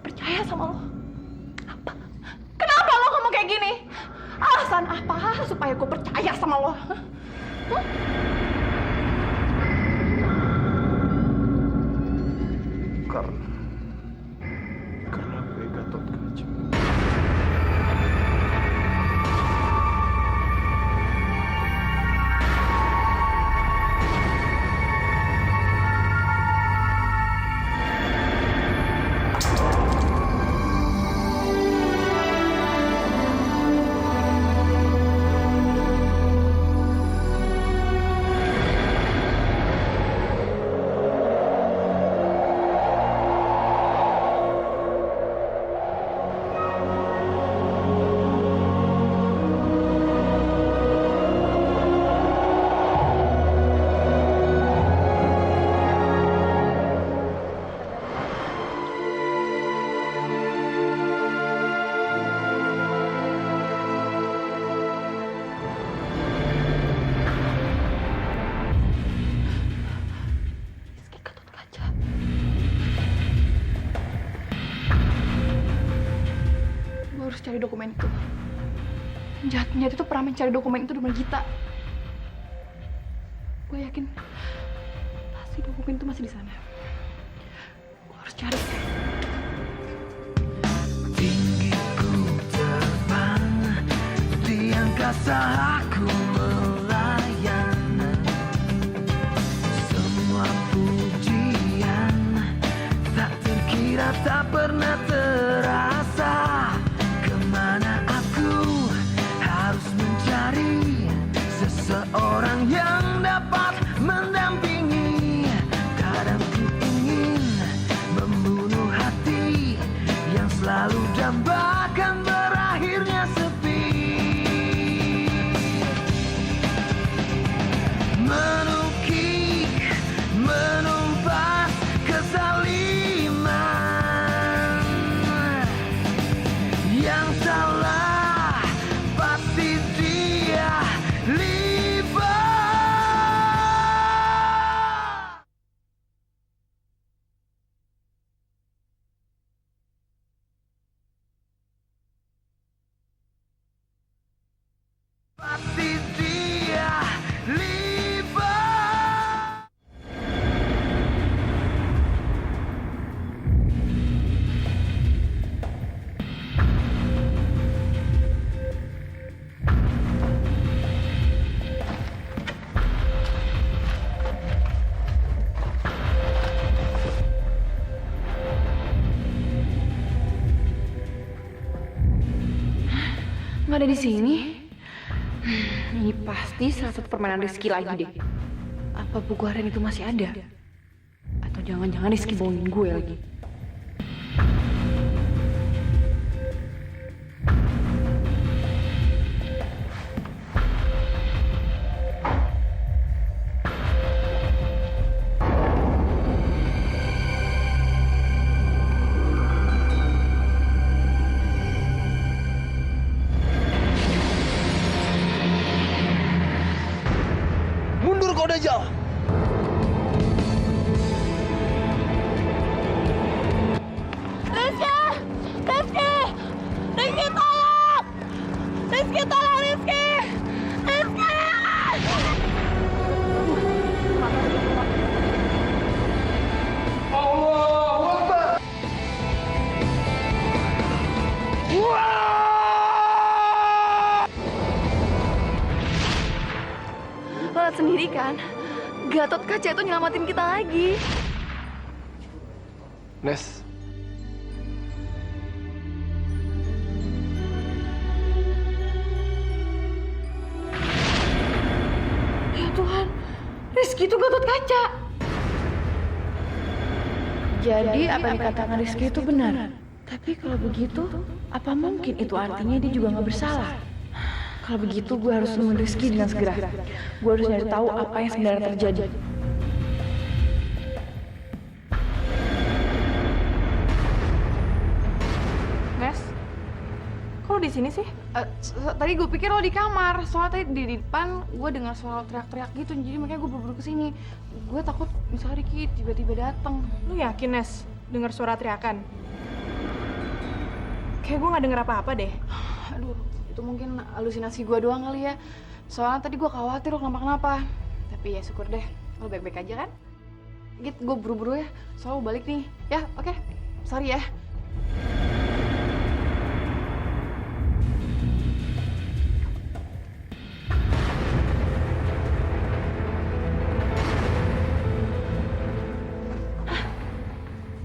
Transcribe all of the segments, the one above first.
nggak percaya sama lo. Apa? Kenapa lo ngomong kayak gini? Alasan apa supaya gue percaya sama lo? Hah? Karena gue Gatot Kaca. Rizky Gatot Kaca. Gue harus cari dokumen itu. Penjahat itu pernah mencari dokumen itu dengan Gita. Gue yakin pasti dokumen itu masih di sana. Gue harus cari. Tinggi ku terbang di angkasa, aku melayang. Semua pujian tak terkira, tak pernah terasa. Kemana aku harus mencari seseorang yang dapat mendampingi. Kadang ku ingin membunuh hati yang selalu dambakan berakhirnya sepi. Menukik, menumpas kezaliman. Yang salah pasti dia libat. Pasti dia libat. Nggak ada di sini. Ini pasti salah satu permainan Rizky lagi deh. Apa buku harian itu masih ada? Atau jangan-jangan Rizky bohongin gue lagi? Mundur kau Dajjal. Rizky! Rizky! Rizky tolong! Rizky tolong Rizky! Rizky! Lo lihat sendiri kan? Gatot Kaca itu nyelamatin kita lagi. Nes, Ya Tuhan, Rizky itu Gatot Kaca. Jadi apa yang dikatakan Rizky itu benar. Tapi kalau begitu, apa mungkin itu artinya dia juga nggak bersalah? Kalau begitu, gue harus nemuin Rizky dengan segera. Gue harus nyari tahu apa yang sebenarnya terjadi. Nes, kok lo di sini sih? Tadi gue pikir lo di kamar. Soalnya tadi di depan gue dengar suara teriak-teriak gitu. Jadi makanya gue buru-buru kesini. Gue takut misalnya Ricky tiba-tiba datang. Lu yakin, Nes, dengar suara teriakan? Kayak gue nggak denger apa-apa deh. Aduh, itu mungkin halusinasi gue doang kali ya. Soalnya tadi gue khawatir lo kenapa-kenapa. Tapi ya syukur deh, lo baik-baik aja kan? Git, gue buru-buru ya. Soalnya balik nih. Ya, oke. Sorry ya.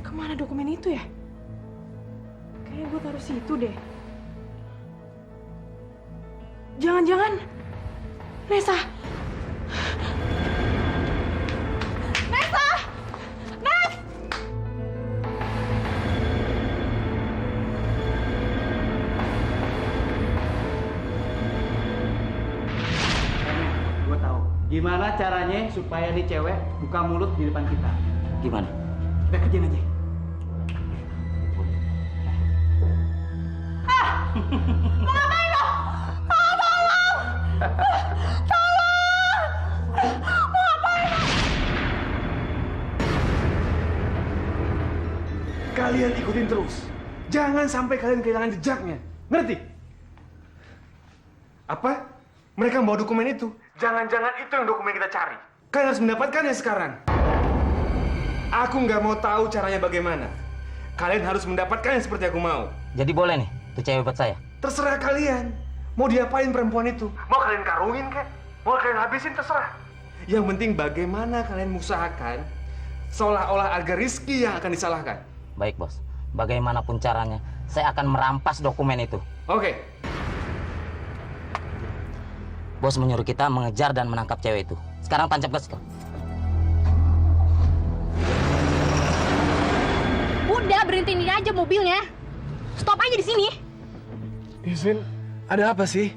Kemana dokumen itu ya? Kayaknya gue taruh situ deh. Jangan-jangan Nessa. Nessa! Nes! Gue tahu. Gimana caranya supaya nih cewek buka mulut di depan kita? Gimana? Kita kerjain aja. Kalian ikutin terus. Jangan sampai kalian kehilangan jejaknya. Ngerti? Apa? Mereka membawa dokumen itu. Jangan-jangan itu yang dokumen kita cari. Kalian harus mendapatkannya sekarang. Aku nggak mau tahu caranya bagaimana. Kalian harus mendapatkannya seperti aku mau. Jadi boleh nih, tuh cewek buat saya. Terserah kalian. Mau diapain perempuan itu? Mau kalian karungin kek? Mau kalian habisin? Terserah. Yang penting bagaimana kalian mengusahakan seolah-olah agar Rizky yang akan disalahkan. Baik, Bos. Bagaimanapun caranya, saya akan merampas dokumen itu. Oke. Bos menyuruh kita mengejar dan menangkap cewek itu. Sekarang tancap gas kau. Udah, berhentiin aja mobilnya. Stop aja di sini. Yasmin, ada apa sih?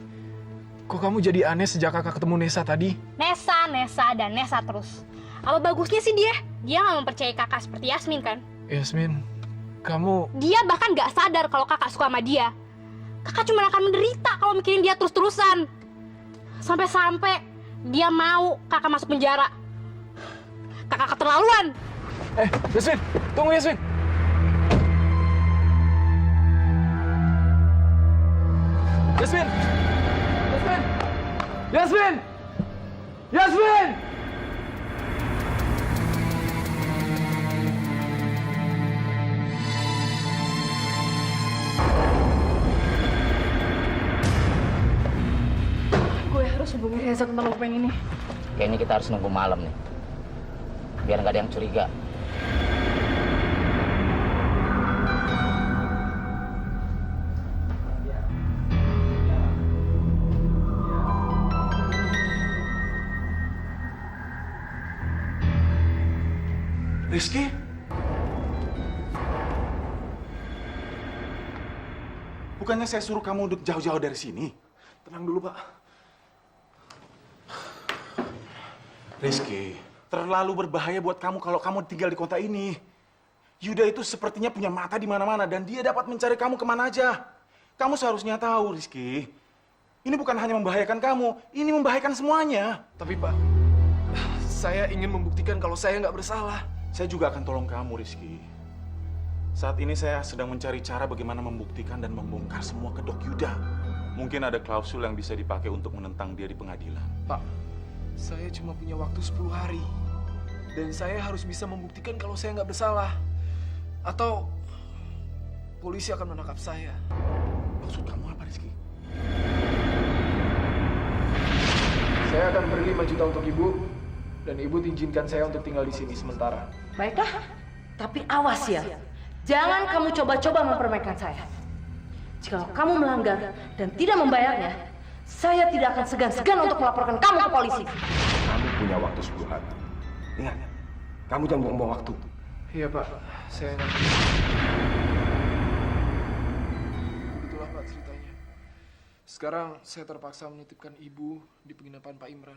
Kok kamu jadi aneh sejak kakak ketemu Nessa tadi? Nessa, dan Nessa terus. Apa bagusnya sih dia? Dia nggak mempercayai kakak seperti Yasmin kan? Yasmin, kamu... Dia bahkan nggak sadar kalau kakak suka sama dia. Kakak cuma akan menderita kalau mikirin dia terus-terusan. Sampai-sampai dia mau kakak masuk penjara. Kakak keterlaluan. Yasmin, tunggu Yasmin. Yasmin! Yasmin! Yasmin! Yasmin! Gue harus hubungi Reza tentang dokumen ini. Kayaknya kita harus nunggu malam nih. Biar nggak ada yang curiga. Rizky? Bukannya saya suruh kamu untuk jauh-jauh dari sini? Tenang dulu, Pak. Rizky, terlalu berbahaya buat kamu kalau kamu tinggal di kota ini. Yuda itu sepertinya punya mata di mana-mana dan dia dapat mencari kamu kemana aja. Kamu seharusnya tahu, Rizky. Ini bukan hanya membahayakan kamu, ini membahayakan semuanya. Tapi Pak, saya ingin membuktikan kalau saya nggak bersalah. Saya juga akan tolong kamu, Rizky. Saat ini saya sedang mencari cara bagaimana membuktikan dan membongkar semua kedok Yuda. Mungkin ada klausul yang bisa dipakai untuk menentang dia di pengadilan. Pak, saya cuma punya waktu 10 hari. Dan saya harus bisa membuktikan kalau saya nggak bersalah. Atau polisi akan menangkap saya. Maksud kamu apa, Rizky? Saya akan beri 5 juta untuk ibu. Dan ibu izinkan saya untuk tinggal di sini sementara. Baiklah, tapi awas ya. Jangan kamu coba-coba mempermainkan saya. Jika kamu melanggar dan tidak membayarnya, saya tidak akan segan-segan untuk melaporkan kamu ke polisi. Kamu punya waktu 10 hari. Ingat, kamu jangan buang-buang waktu. Iya Pak, saya ngerti. Begitulah Pak ceritanya. Sekarang saya terpaksa menitipkan ibu di penginapan Pak Imran.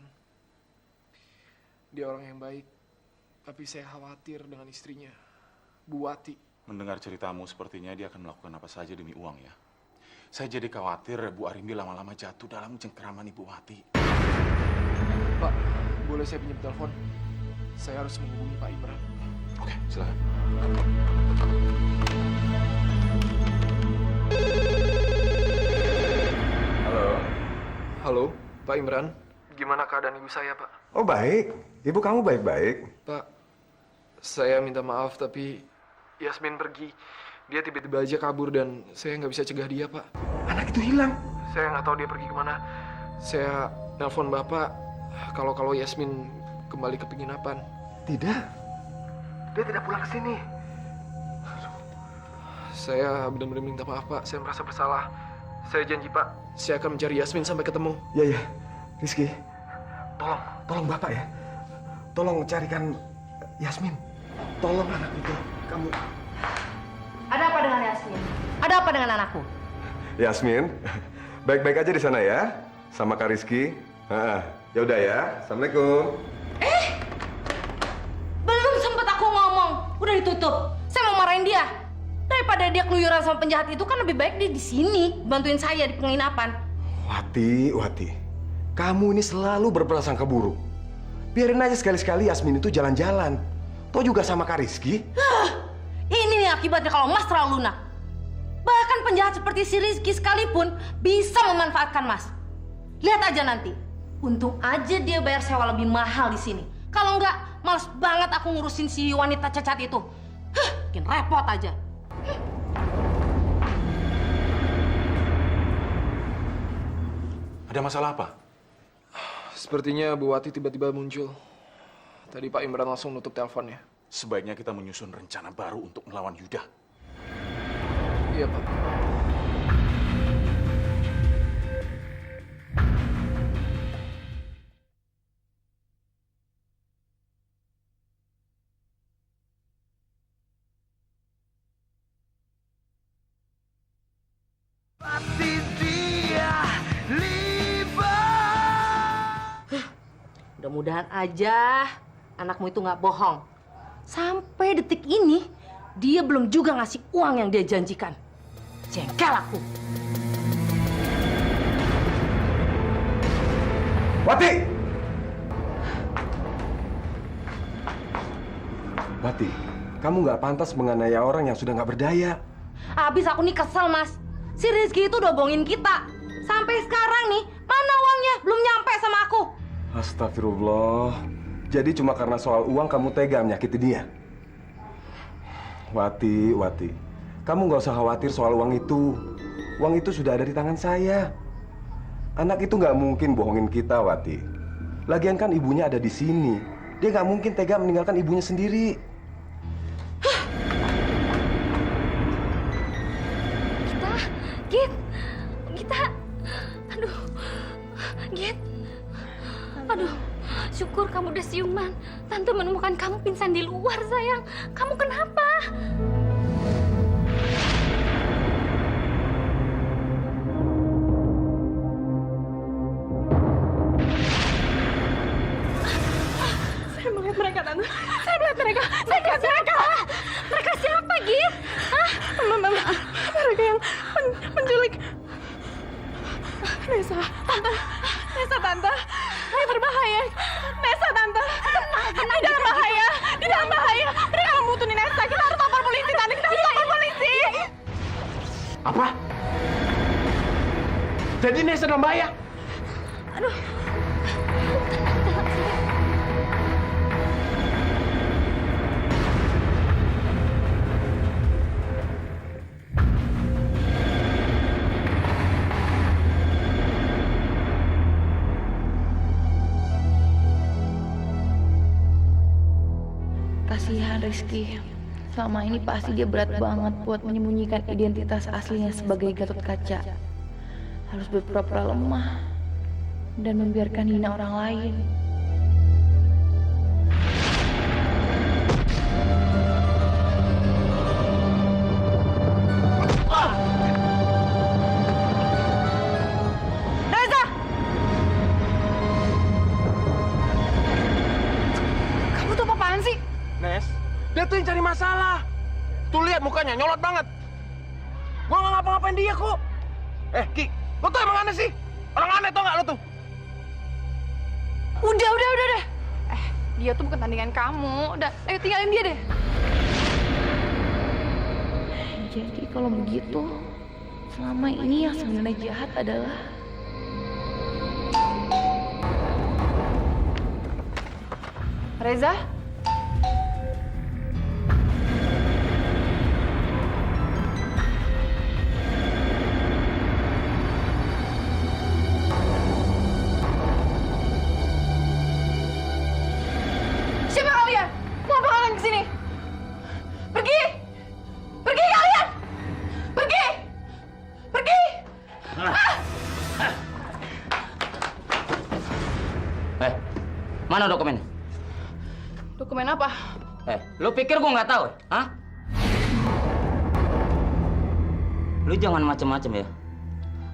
Dia orang yang baik, tapi saya khawatir dengan istrinya, Bu Wati. Mendengar ceritamu sepertinya dia akan melakukan apa saja demi uang ya. Saya jadi khawatir Bu Arimbi lama-lama jatuh dalam cengkeraman Ibu Wati. Pak, boleh saya pinjam telepon? Saya harus menghubungi Pak Imran. Oke, silakan. Pak Imran, gimana keadaan ibu saya, Pak? Oh baik, ibu kamu baik-baik. Pak, saya minta maaf tapi Yasmin pergi. Dia tiba-tiba aja kabur dan saya nggak bisa cegah dia, Pak. Anak itu hilang. Saya nggak tahu dia pergi kemana. Saya nelpon Bapak kalau Yasmin kembali ke penginapan. Tidak, dia tidak pulang ke sini. Saya benar-benar minta maaf, Pak. Saya merasa bersalah. Saya janji, Pak, saya akan mencari Yasmin sampai ketemu. Ya, Rizky, tolong Bapak ya. Tolong carikan Yasmin. Tolong anak itu, kamu. Ada apa dengan Yasmin? Ada apa dengan anakku? Yasmin, baik-baik aja di sana ya, sama Kak Rizky. Ya udah ya, assalamualaikum. Belum sempet aku ngomong, udah ditutup. Saya mau marahin dia. Daripada dia keluyuran sama penjahat itu kan lebih baik dia di sini bantuin saya di penginapan. Wati, kamu ini selalu berprasangka buruk. Biarin aja sekali-sekali Yasmin itu jalan-jalan. Toh juga sama Kak Rizky. Ini nih akibatnya kalau Mas terlalu lunak. Bahkan penjahat seperti si Rizky sekalipun bisa memanfaatkan Mas. Lihat aja nanti. Untung aja dia bayar sewa lebih mahal di sini. Kalau enggak, males banget aku ngurusin si wanita cacat itu. Bikin repot aja. Ada masalah apa? Sepertinya Bu Wati tiba-tiba muncul. Tadi Pak Imran langsung nutup teleponnya. Sebaiknya kita menyusun rencana baru untuk melawan Yuda. Iya, Pak. Mudah-mudahan aja anakmu itu nggak bohong. Sampai detik ini, dia belum juga ngasih uang yang dia janjikan. Jengkel aku. Wati, kamu nggak pantas menganiaya orang yang sudah nggak berdaya. Habis aku nih kesel, Mas. Si Rizky itu udah bohongin kita. Sampai sekarang nih, mana uangnya? Belum nyampe sama aku. Astagfirullah. Jadi cuma karena soal uang kamu tega menyakiti dia? Wati, kamu nggak usah khawatir soal uang itu. Uang itu sudah ada di tangan saya. Anak itu nggak mungkin bohongin kita, Wati. Lagian kan ibunya ada di sini. Dia nggak mungkin tega meninggalkan ibunya sendiri. Aduh, syukur kamu udah siuman. Tante menemukan kamu pingsan di luar, sayang. Kamu kenapa? Saya melihat mereka, Tante. Saya melihat mereka. Mereka siapa, Git? Hah? Mereka yang menculik Nesa. Tante. Ini berbahaya. Nesa, Tante. Di dalam bahaya. Mereka membunuh Nesa. Kita harus lapor polisi, Tante. Kita harus lapor polisi. Apa? Jadi Nesa dalam bahaya? Aduh. Kasihan Rizky. Selama ini pasti dia berat banget buat menyembunyikan identitas aslinya sebagai Gatot Kaca. Harus berpura-pura lemah dan membiarkan hina orang lain. Reza! Kamu tuh apaan sih? Nes, dia tuh yang cari masalah. Tuh lihat mukanya, nyolot banget. Gua nggak ngapa-ngapain dia kok. Ki, lo tuh emang aneh sih. Orang aneh tau nggak lo tuh? Udah. Dia tuh bukan tandingan kamu. Udah, ayo tinggalin dia deh. Jadi kalau begitu, selama ini yang sebenarnya jahat adalah Reza? Siapa kalian? Kenapa kalian kesini? Pergi! Pergi kalian! Pergi! Pergi! Mana dokumennya? Dokumen apa? Lu pikir gua nggak tahu? Hah? Lu jangan macem-macem ya.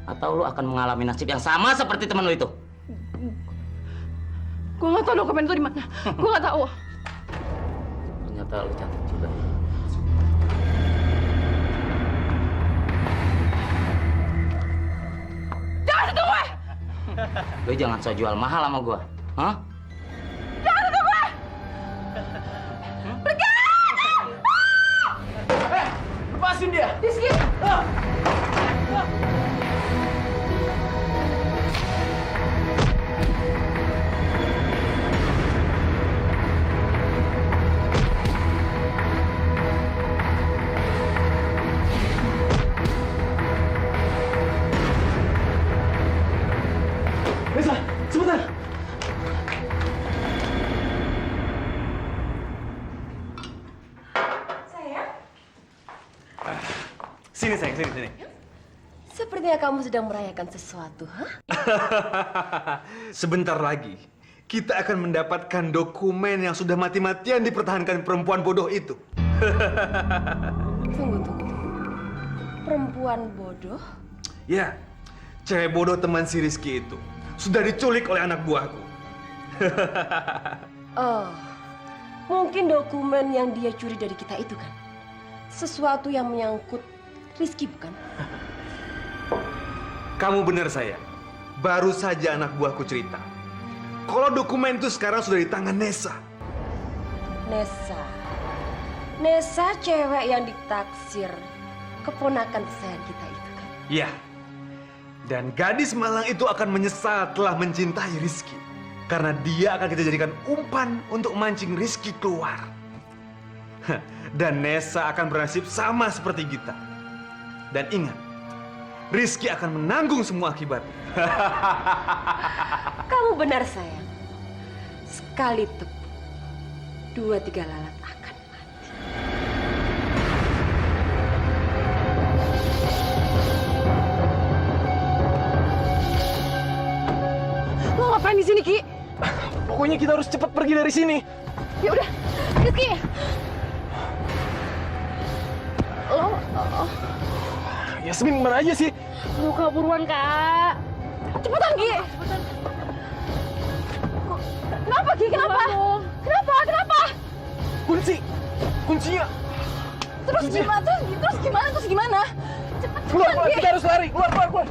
Atau lu akan mengalami nasib yang sama seperti teman lu itu. Gue nggak tahu dokumen itu di mana. Gue nggak tahu. Ternyata lu cantik juga. Jangan sentuh gue! Lu jangan so jual mahal sama gua. Hah? Jangan sentuh gue! Pergi! Lepasin dia! Rizky! Nesa, sebentar. Sayang, Sini sayang, sini. sepertinya kamu sedang merayakan sesuatu, hah? Sebentar lagi, kita akan mendapatkan dokumen yang sudah mati-matian dipertahankan perempuan bodoh itu. Tunggu. Perempuan bodoh? Ya, cewek bodoh teman si Rizky itu sudah diculik oleh anak buahku. Oh, mungkin dokumen yang dia curi dari kita itu kan? Sesuatu yang menyangkut Rizky, bukan? Kamu benar sayang. Baru saja anak buahku cerita. Kalau dokumen itu sekarang sudah di tangan Nesa. Nesa cewek yang ditaksir keponakan kesayangan kita itu kan? Ya. Dan gadis malang itu akan menyesal telah mencintai Rizky. Karena dia akan kita jadikan umpan untuk mancing Rizky keluar. Dan Nesa akan bernasib sama seperti kita. Dan ingat, Rizky akan menanggung semua akibatnya. Kamu benar, sayang. Sekali tepu, 2-3 lalat akan mati. Lo ngapain di sini, Ki? Pokoknya kita harus cepat pergi dari sini. Ya udah, Rizky. Lo Yasmin, mana aja sih? Lu buruan, Kak. cepetan, Ki. Kenapa, Ki? Kenapa? Kenapa? Kuncinya. Terus gimana? Keluar, Ki. kita harus lari. Keluar.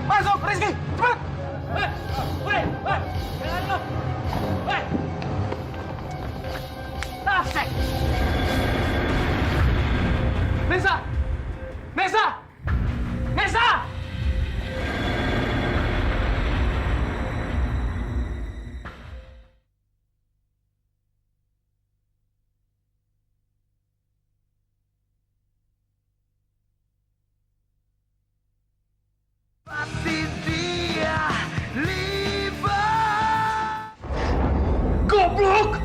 Masuk, Rizky, cepat! Nesa! Goblok!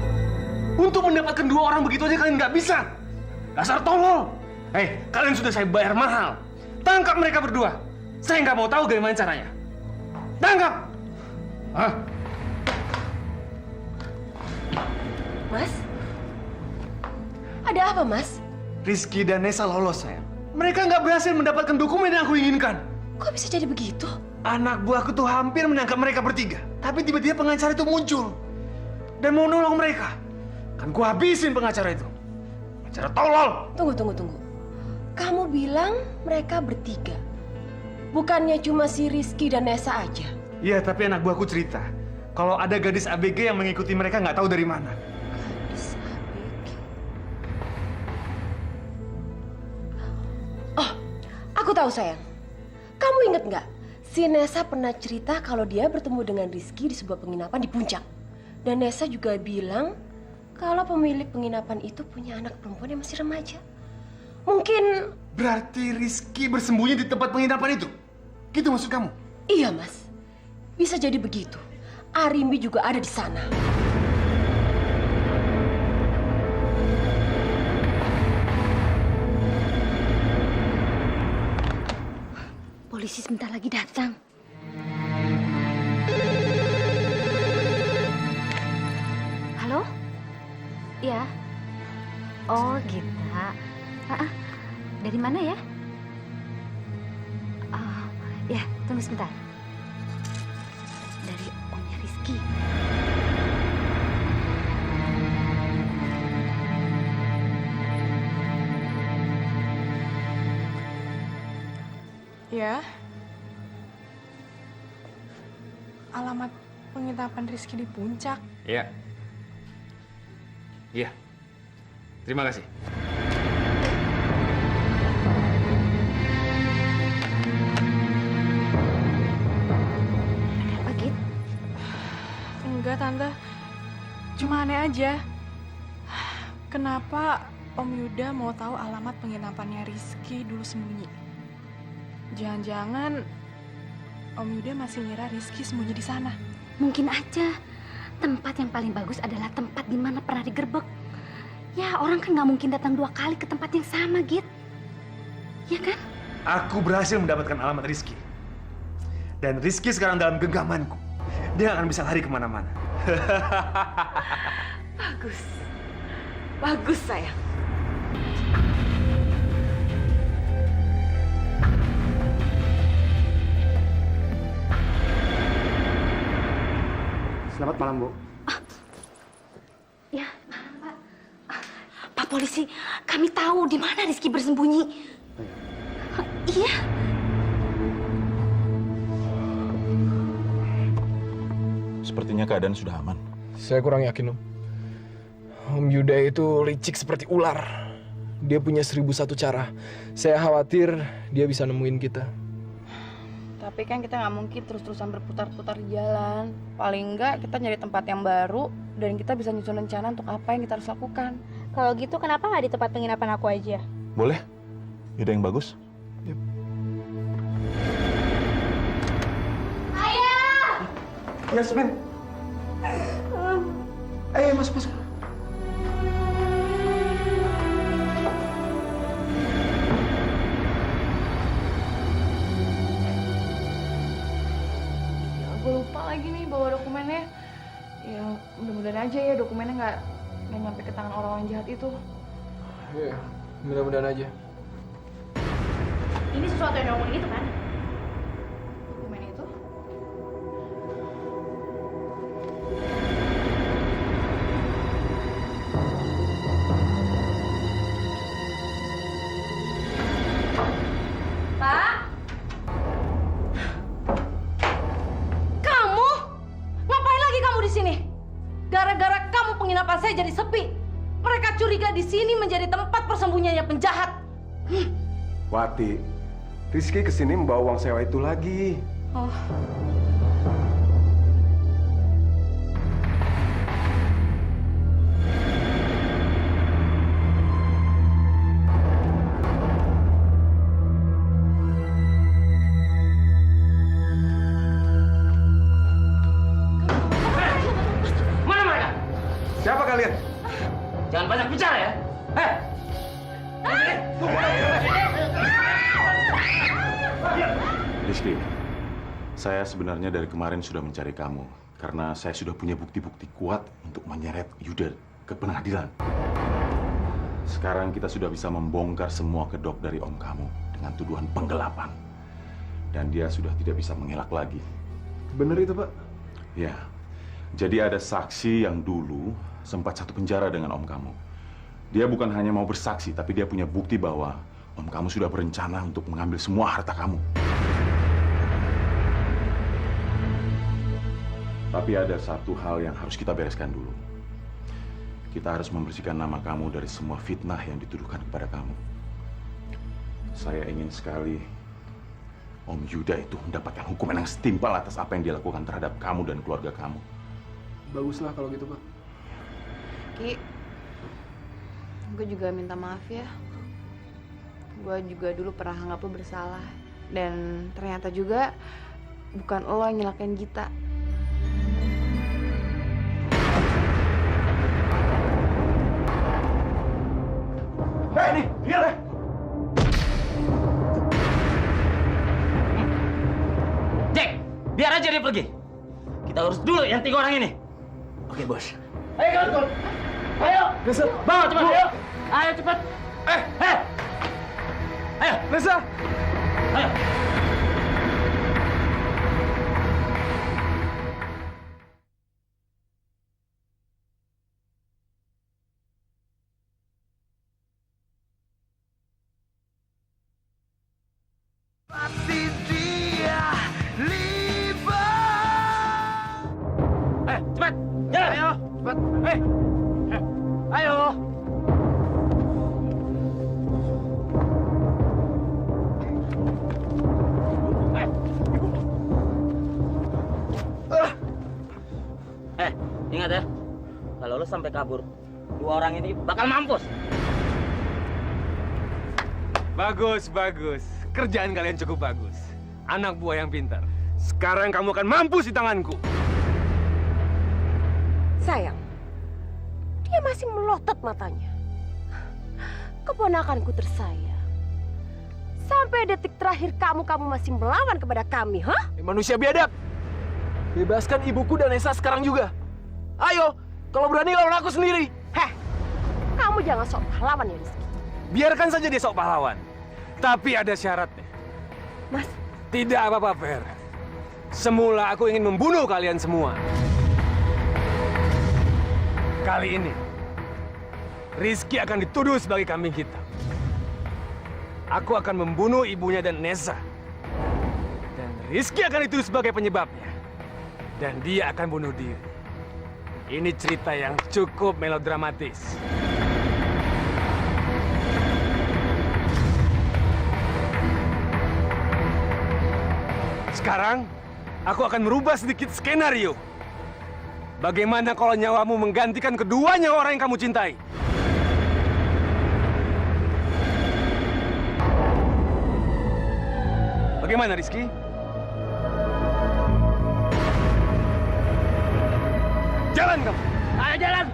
Untuk mendapatkan 2 orang begitu aja kalian nggak bisa. Dasar tolol. Kalian sudah saya bayar mahal. Tangkap mereka berdua. Saya nggak mau tahu bagaimana caranya. Tangkap! Hah? Mas? Ada apa, Mas? Rizky dan Nesa lolos, sayang. Mereka nggak berhasil mendapatkan dokumen yang aku inginkan. Kok bisa jadi begitu? Anak buahku tuh hampir menangkap mereka bertiga. Tapi tiba-tiba pengacara itu muncul. Dan mau nolong mereka. Kan ku habisin pengacara itu. Pengacara tolol. Tunggu. Kamu bilang mereka bertiga. Bukannya cuma si Rizky dan Nesa aja? Iya, tapi anak buahku cerita. Kalau ada gadis ABG yang mengikuti mereka nggak tahu dari mana. Gadis ABG. tahu sayang, kamu inget nggak? Si Nessa pernah cerita kalau dia bertemu dengan Rizky di sebuah penginapan di Puncak. Dan Nessa juga bilang kalau pemilik penginapan itu punya anak perempuan yang masih remaja. Mungkin... Berarti Rizky bersembunyi di tempat penginapan itu? Gitu maksud kamu? Iya, Mas. Bisa jadi begitu. Arimbi juga ada di sana. Polisi sebentar lagi datang. Halo? Ya. Oh, Gita. Dari mana ya? Oh, ya, tunggu sebentar. Dari omnya Rizky. Ya. Alamat penginapan Rizky di Puncak. Iya. Iya. Terima kasih. Ada apa, Git? Enggak, Tante. Cuma aneh aja. Kenapa Om Yuda mau tahu alamat penginapannya Rizky dulu sembunyi? Jangan-jangan Om Yuda masih ngira Rizky sembunyi di sana. Mungkin aja tempat yang paling bagus adalah tempat di mana pernah digerebek. Ya, orang kan nggak mungkin datang 2 kali ke tempat yang sama, Git. Ya kan? Aku berhasil mendapatkan alamat Rizky. Dan Rizky sekarang dalam genggamanku. Dia nggak akan bisa lari kemana-mana. Bagus. Bagus, sayang. Selamat malam, Bu. Ya, Pak. Pak polisi, kami tahu di mana Rizky bersembunyi. Iya. Sepertinya keadaan sudah aman. Saya kurang yakin, Om. Om Yuda itu licik seperti ular. Dia punya 1001 cara. Saya khawatir dia bisa nemuin kita. Tapi kan kita nggak mungkin terus-terusan berputar-putar di jalan. Paling nggak kita nyari tempat yang baru dan kita bisa nyusun rencana untuk apa yang kita harus lakukan. Kalau gitu kenapa nggak di tempat penginapan aku aja? Boleh? Ide yang bagus. Yasmin. Ayo masuk. Ya, gue lupa lagi nih bawa dokumennya. Ya, mudah-mudahan aja ya dokumennya nggak nyampe ke tangan orang-orang jahat itu. Iya, mudah-mudahan aja. Ini sesuatu yang ngomongin itu kan? Dokumen itu? Pak? Kamu? Ngapain lagi kamu di sini? Gara-gara kamu penginapan saya jadi sepi. Mereka curiga di sini menjadi tempat persembunyiannya penjahat. Wati, Rizky kesini membawa uang sewa itu lagi. Oh. Mana mereka? Siapa kalian? Jangan banyak bicara ya. Hei! Rizky, saya sebenarnya dari kemarin sudah mencari kamu karena saya sudah punya bukti-bukti kuat untuk menyeret Yuda ke pengadilan. Sekarang kita sudah bisa membongkar semua kedok dari om kamu dengan tuduhan penggelapan. Dan dia sudah tidak bisa mengelak lagi. Bener itu, Pak? Ya, jadi ada saksi yang dulu sempat satu penjara dengan om kamu. Dia bukan hanya mau bersaksi, tapi dia punya bukti bahwa om kamu sudah berencana untuk mengambil semua harta kamu. Tapi ada satu hal yang harus kita bereskan dulu. Kita harus membersihkan nama kamu dari semua fitnah yang dituduhkan kepada kamu. Saya ingin sekali Om Yuda itu mendapatkan hukuman yang setimpal atas apa yang dia lakukan terhadap kamu dan keluarga kamu. Baguslah kalau gitu, Pak. Ki, gue juga minta maaf ya. Gue juga dulu pernah anggap lo bersalah. Dan ternyata juga bukan lo yang nyelakain Gita. Hei, nih, biar deh. Jack, biar aja dia pergi. Kita urus dulu yang 3 orang ini. Oke, bos. Ayo, kawan. Ayo. Bawa cepat, ayo. Ayo cepat. Ayo. Nesa! Ayo. Cepat. Jalan. Ayo. Cepat. Ayo. Ingat ya, kalau lo sampai kabur, 2 orang ini bakal mampus. Bagus, bagus. Kerjaan kalian cukup bagus. Anak buah yang pintar. Sekarang kamu akan mampus di tanganku. Sayang, dia masih melotot matanya. Keponakanku tersayang. Sampai detik terakhir kamu masih melawan kepada kami, hah? Manusia biadab! Bebaskan ibuku dan Nesa sekarang juga. Ayo, kalau berani lawan aku sendiri. Heh, kamu jangan sok pahlawan ya, Rizky. Biarkan saja dia sok pahlawan. Tapi ada syaratnya. Mas, Tidak apa-apa, Fer. Semula aku ingin membunuh kalian semua. Kali ini, Rizky akan dituduh sebagai kambing hitam. Aku akan membunuh ibunya dan Nesa. Dan Rizky akan dituduh sebagai penyebabnya. Dan dia akan bunuh diri. Ini cerita yang cukup melodramatis. Sekarang, aku akan merubah sedikit skenario. Bagaimana kalau nyawamu menggantikan keduanya orang yang kamu cintai? Bagaimana, Rizky? Jalan kamu! Ayo jalan.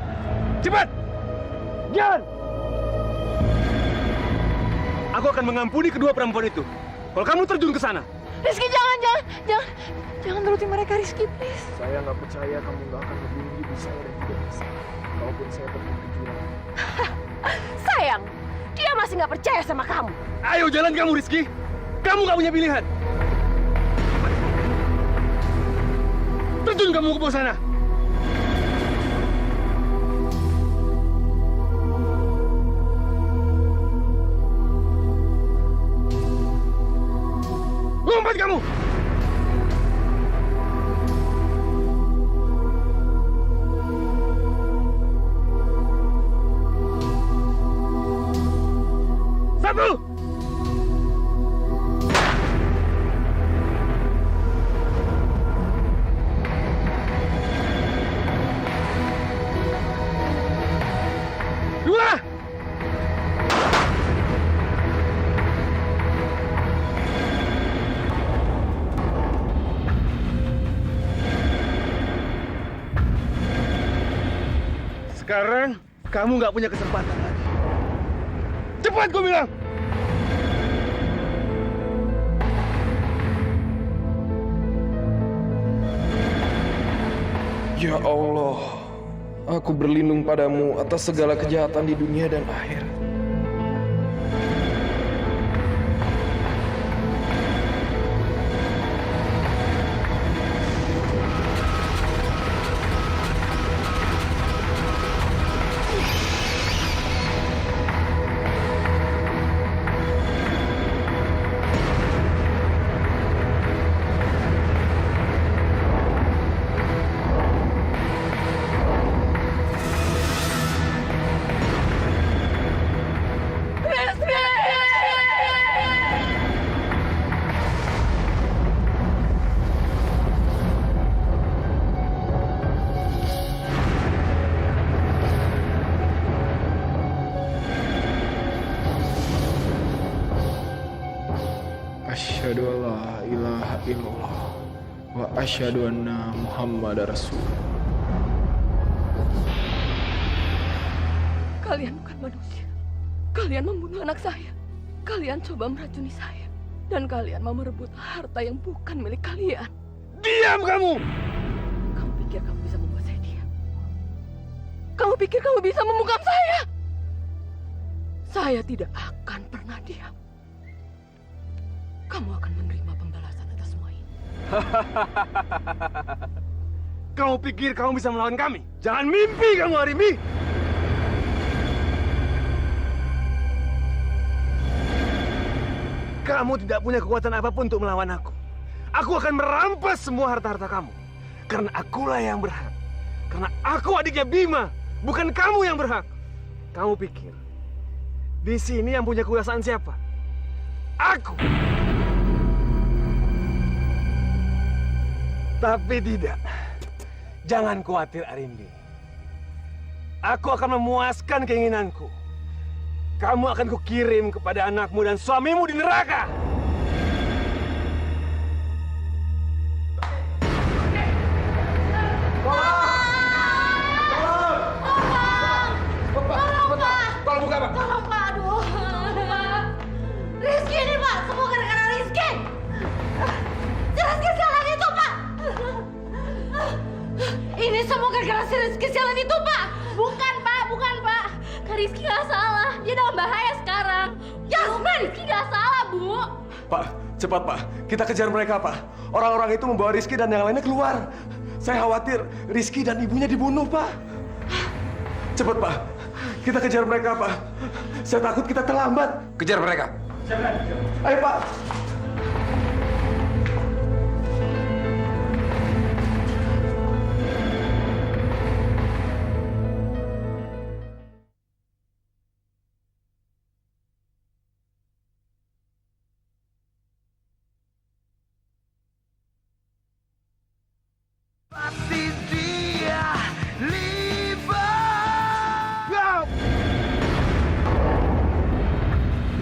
Cepat! Jalan! Aku akan mengampuni kedua perempuan itu. Kalau kamu terjun ke sana. Rizky, jangan turutin mereka, Rizky, please. Saya nggak percaya kamu nggak akan membunuh ibu saya dan juga Nesa. Kalaupun saya terjun ke jurang. sayang, dia masih nggak percaya sama kamu. Ayo jalan kamu, Rizky. Kamu nggak punya pilihan. Terjun kamu ke bawah sana. Lompat kamu! Satu! Dua! Sekarang kamu nggak punya kesempatan lagi. Cepat gue bilang! Ya Allah, aku berlindung padamu atas segala kejahatan di dunia dan akhirat. wa asyhadu anna Muhammadar Rasulullah. Kalian bukan manusia. Kalian membunuh anak saya. Kalian coba meracuni saya. Dan kalian mau merebut harta yang bukan milik kalian. Diam kamu! Kamu pikir kamu bisa membuat saya diam? Kamu pikir kamu bisa membungkam saya? Saya tidak akan pernah diam. Kamu akan menerima pembalasan atas semua ini. Kamu pikir kamu bisa melawan kami? Jangan mimpi kamu, Arimi! Kamu tidak punya kekuatan apapun untuk melawan aku. Aku akan merampas semua harta-harta kamu. Karena akulah yang berhak. Karena aku adiknya Bima, bukan kamu yang berhak. Kamu pikir di sini yang punya kekuasaan siapa? Aku. Tapi tidak. Jangan khawatir, Arimbi. Aku akan memuaskan keinginanku. Kamu akan kukirim kepada anakmu dan suamimu di neraka. Tolong buka, Pak. Tolong, Pak. Aduh. Rizky ini, Pak. Semua gara-gara Rizky. Si Rizky sialan itu, Pak. Ini semua gara-gara si Rizky sialan itu, Pak. Bukan, Pak. Bukan, Pak. Kak Rizky nggak salah. Dia dalam bahaya sekarang. Yasmin! Rizky nggak salah, Bu. Pak, cepat Pak. Kita kejar mereka, Pak. Orang-orang itu membawa Rizky dan yang lainnya keluar. Saya khawatir Rizky dan ibunya dibunuh, Pak. Cepat, Pak. Kita kejar mereka, Pak. Saya takut kita terlambat. Kejar mereka. Ayo, Pak.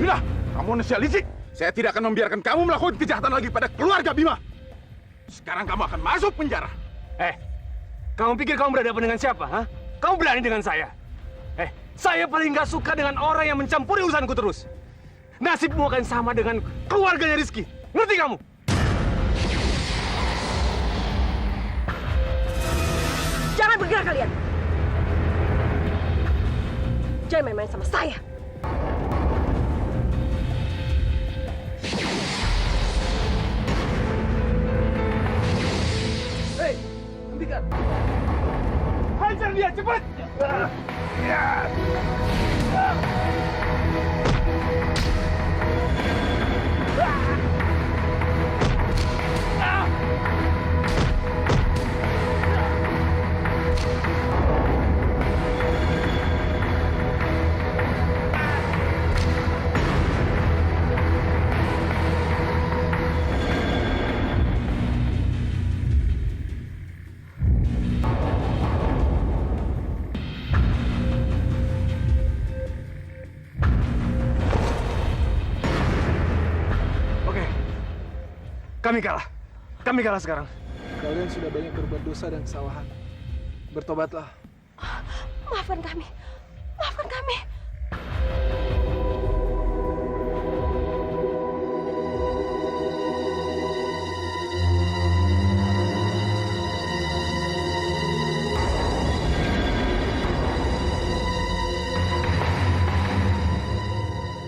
Bima, kamu manusia licik. Saya tidak akan membiarkan kamu melakukan kejahatan lagi pada keluarga Bima. Sekarang kamu akan masuk penjara. Kamu pikir kamu berhadapan dengan siapa? Ha? Kamu berani dengan saya? Saya paling nggak suka dengan orang yang mencampuri urusanku terus. Nasibmu akan sama dengan keluarganya Rizky. Ngerti kamu? Jangan bergerak kalian. Jangan main-main sama saya. Hei, hentikan! Hajar dia, cepat! Kami kalah. Kami kalah sekarang. Kalian sudah banyak berbuat dosa dan kesalahan. Bertobatlah. Maafkan kami. Maafkan kami.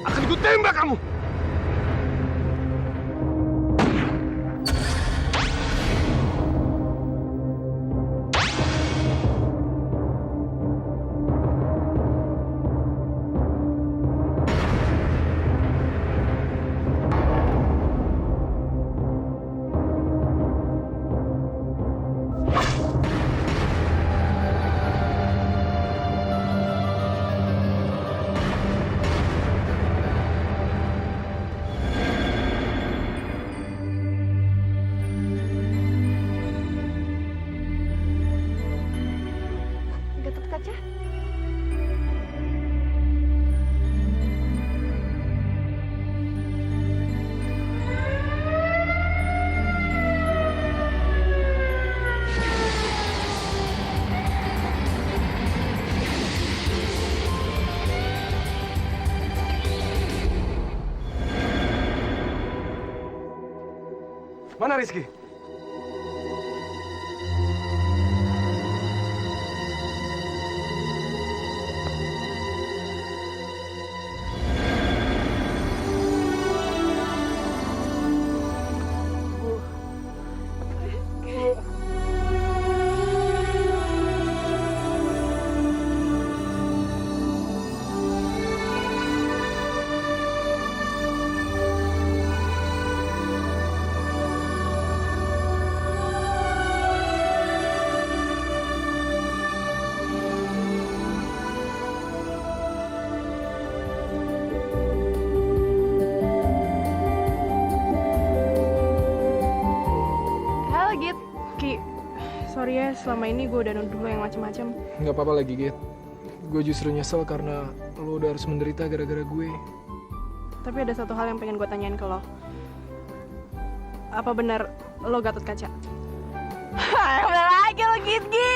Akan kutembak kamu! Mana Rizky? Halo Git. Ki, sorry ya selama ini gue udah nuduh lo yang macem-macem. Nggak apa-apa lagi, Git. Gue justru nyesel karena lo udah harus menderita gara-gara gue. Tapi ada satu hal yang pengen gue tanyain ke lo. Apa benar lo Gatot Kaca? Udah lagi lo Git-Gi.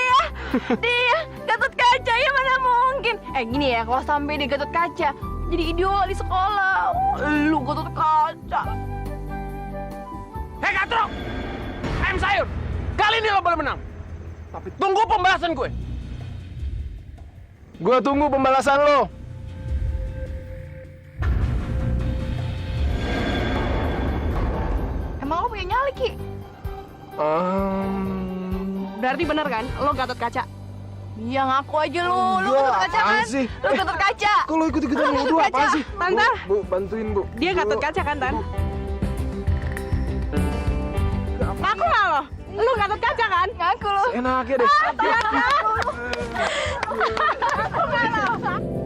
Dia Gatot Kaca ya mana mungkin. Gini ya, kalau sampai dia Gatot Kaca jadi idiot di sekolah. Lu Gatot Kaca. Hei Katro! Ayam sayur! Kali ini lo boleh menang. Tapi tunggu pembalasan gue. Gue tunggu pembalasan lo. Emang lo punya nyali, Ki? Berarti bener kan? Lo Gatot Kaca? Iya ngaku aja lu Gatot Kaca kan? sih? Lu Gatot Kaca. Kok lo ikut-ikutan nuduh apaan sih? Tante, Bu, bantuin, Bu. dia Gatot Kaca kan, Tan? Ngaku nggak lo? Lo Gatot Kaca kan? Ngaku lu. Enaknya deh. Ngaku nggak lo?